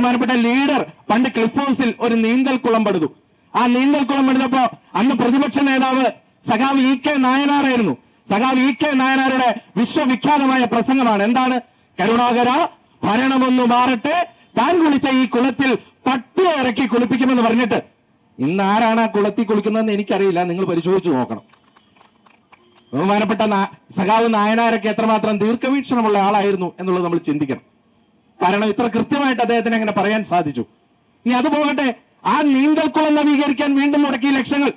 ബഹുമാനപ്പെട്ട ലീഡർ പണ്ട് ക്ലിഫ് ഹൗസിൽ ഒരു നീന്തൽ കുളം പടുത്തു. ആ നീന്തൽ കുളം പടുത്തപ്പോ അന്ന് പ്രതിപക്ഷ നേതാവ് സഖാവ് EK നായനാറായിരുന്നു. സഖാവ് EK നായനാരുടെ വിശ്വവിഖ്യാതമായ പ്രസംഗമാണ്. എന്താണ്? കരുണാകര, ഭരണമൊന്നു മാറട്ടെ, താൻ കുളിച്ച ഈ കുളത്തിൽ പട്ടിയെ ഇറക്കി കുളിപ്പിക്കുമെന്ന് പറഞ്ഞിട്ട് ഇന്ന് ആരാണ് ആ കുളത്തിൽ കുളിക്കുന്നതെന്ന് എനിക്കറിയില്ല, നിങ്ങൾ പരിശോധിച്ചു നോക്കണം. ബഹുമാനപ്പെട്ട സഖാവ് നായനാരൊക്കെ എത്രമാത്രം ദീർഘവീക്ഷണമുള്ള ആളായിരുന്നു എന്നുള്ളത് നമ്മൾ ചിന്തിക്കണം. കാരണം ഇത്ര കൃത്യമായിട്ട് അദ്ദേഹത്തിന് അങ്ങനെ പറയാൻ സാധിച്ചു. ഇനി അത് പോകട്ടെ, ആ നീന്തൽക്കുളം നവീകരിക്കാൻ വീണ്ടും മുടക്കിയ ലക്ഷങ്ങൾ.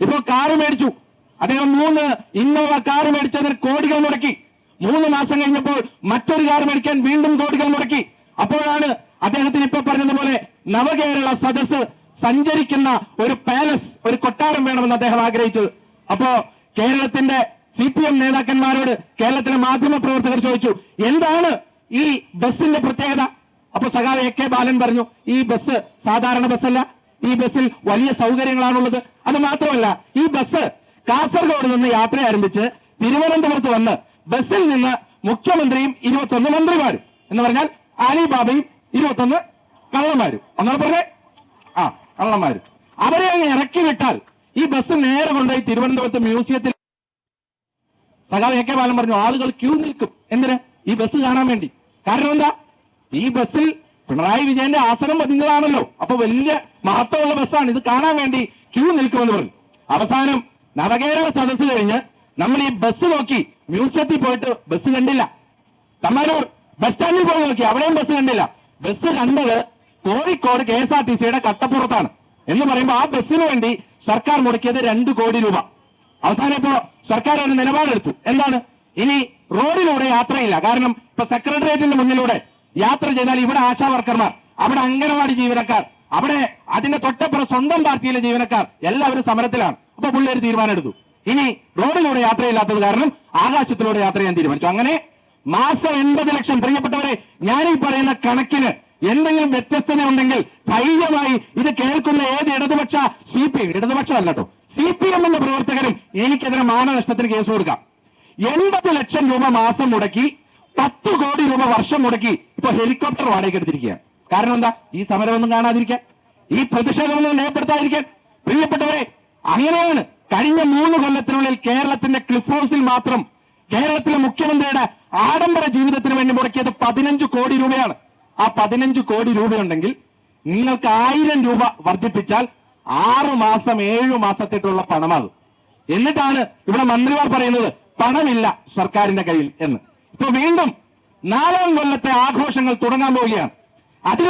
ഇപ്പോ കാറ് മേടിച്ചു അദ്ദേഹം, 3 ഇന്നോവ കാറ് മേടിച്ചതിന് കോടികൾ മുടക്കി. 3 മാസം കഴിഞ്ഞപ്പോൾ മറ്റൊരു കാർ മേടിക്കാൻ വീണ്ടും കോടികൾ മുടക്കി. അപ്പോഴാണ് അദ്ദേഹത്തിന് ഇപ്പൊ പറഞ്ഞതുപോലെ നവകേരള സദസ് സഞ്ചരിക്കുന്ന ഒരു പാലസ്, ഒരു കൊട്ടാരം വേണമെന്ന് അദ്ദേഹം ആഗ്രഹിച്ചത്. അപ്പോ കേരളത്തിന്റെ CPM നേതാക്കന്മാരോട് കേരളത്തിലെ മാധ്യമ പ്രവർത്തകർ ചോദിച്ചു, എന്താണ് ഈ ബസിന്റെ പ്രത്യേകത? അപ്പൊ സഖാവ് AK ബാലൻ പറഞ്ഞു, ഈ ബസ് സാധാരണ ബസ്സല്ല, ഈ ബസ്സിൽ വലിയ സൗകര്യങ്ങളാണുള്ളത്. അത് മാത്രമല്ല, ഈ ബസ് കാസർഗോഡ് നിന്ന് യാത്ര ആരംഭിച്ച് തിരുവനന്തപുരത്ത് വന്ന് ബസ്സിൽ നിന്ന് മുഖ്യമന്ത്രിയും 21 മന്ത്രിമാരും, എന്ന് പറഞ്ഞാൽ അലിബാബയും 21 കള്ളന്മാരും, ഒന്നാണ് പറഞ്ഞേ, കള്ളന്മാരും, അവരെ അങ്ങ് ഇറക്കി വിട്ടാൽ ഈ ബസ് നേരെ കൊണ്ടുപോയി തിരുവനന്തപുരത്ത് മ്യൂസിയത്തിൽ. സഖാവ് AK ബാലൻ പറഞ്ഞു, ആളുകൾ ക്യൂ നിൽക്കും. എന്തിന്? ഈ ബസ് കാണാൻ വേണ്ടി. കാരണം എന്താ? ഈ ബസ്സിൽ പിണറായി വിജയന്റെ ആസനം പതിഞ്ഞതാണല്ലോ, അപ്പൊ വലിയ മഹത്വമുള്ള ബസ്സാണ്, ഇത് കാണാൻ വേണ്ടി ക്യൂ നിൽക്കുമെന്ന് പറഞ്ഞു. അവസാനം നവകേരള സദസ് കഴിഞ്ഞ് നമ്മൾ ഈ ബസ് നോക്കി മ്യൂസിയത്തിൽ പോയിട്ട് ബസ് കണ്ടില്ല. തമ്മാനൂർ ബസ് സ്റ്റാൻഡിൽ പോയി നോക്കി, അവിടെയും ബസ് കണ്ടില്ല. ബസ് കണ്ടത് കോഴിക്കോട് KSRTCയുടെ കട്ടപ്പുറത്താണ്. എന്ന് പറയുമ്പോൾ ആ ബസ്സിന് വേണ്ടി സർക്കാർ മുടക്കിയത് 2 കോടി രൂപ. അവസാനം ഇപ്പോ സർക്കാർ ഒരു നിലപാടെടുത്തു. എന്താണ്? ഇനി റോഡിലൂടെ യാത്രയില്ല. കാരണം ഇപ്പൊ സെക്രട്ടേറിയറ്റിന്റെ മുന്നിലൂടെ യാത്ര ചെയ്താൽ ഇവിടെ ആശാ വർക്കർമാർ, അവിടെ അംഗനവാടി ജീവനക്കാർ, അവിടെ അതിന്റെ തൊട്ടപ്പുറം സ്വന്തം പാർട്ടിയിലെ ജീവനക്കാർ എല്ലാവരും സമരത്തിലാണ്. അപ്പൊ പുള്ളി ഒരു തീരുമാനം എടുത്തു, ഇനി റോഡിലൂടെ യാത്രയില്ലാത്തത് കാരണം ആകാശത്തിലൂടെ യാത്ര ചെയ്യാൻ തീരുമാനിച്ചു. അങ്ങനെ മാസം 80 ലക്ഷം. പ്രിയപ്പെട്ടവരെ, ഞാനീ പറയുന്ന കണക്കിന് എന്തെങ്കിലും വ്യത്യസ്തത ഉണ്ടെങ്കിൽ ധൈര്യമായി ഇത് കേൾക്കുന്ന ഏത് ഇടതുപക്ഷ ഇടതുപക്ഷമല്ല കേട്ടോ, CPM എന്ന പ്രവർത്തകരും എനിക്കെതിരെ മാനനഷ്ടത്തിന് കേസ് കൊടുക്കാം. 80 ലക്ഷം രൂപ മാസം മുടക്കി, 10 കോടി രൂപ വർഷം മുടക്കി ഇപ്പൊ ഹെലികോപ്റ്റർ വാടകയ്ക്ക് എടുത്തിരിക്കുകയാണ്. കാരണം എന്താ? ഈ സമരമൊന്നും കാണാതിരിക്കാൻ, ഈ പ്രതിഷേധമൊന്നും രേഖപ്പെടുത്താതിരിക്കാൻ. പ്രിയപ്പെട്ടവരെ, അങ്ങനെയാണ് കഴിഞ്ഞ 3 കൊല്ലത്തിനുള്ളിൽ കേരളത്തിന്റെ ക്ലിഫ് ഹൗസിൽ മാത്രം കേരളത്തിലെ മുഖ്യമന്ത്രിയുടെ ആഡംബര ജീവിതത്തിന് വേണ്ടി മുടക്കിയത് 15 കോടി രൂപയാണ്. ആ 15 കോടി രൂപയുണ്ടെങ്കിൽ നിങ്ങൾക്ക് 1000 രൂപ വർദ്ധിപ്പിച്ചാൽ 6 മാസം 7 മാസത്തേക്കുള്ള പണമാകും. എന്നിട്ടാണ് ഇവിടെ മന്ത്രിമാർ പറയുന്നത് പണമില്ല സർക്കാരിന്റെ കയ്യിൽ എന്ന്. ഇപ്പൊ വീണ്ടും 4ാം കൊല്ലത്തെ ആഘോഷങ്ങൾ തുടങ്ങാൻ പോവുകയാണ്. അതിൽ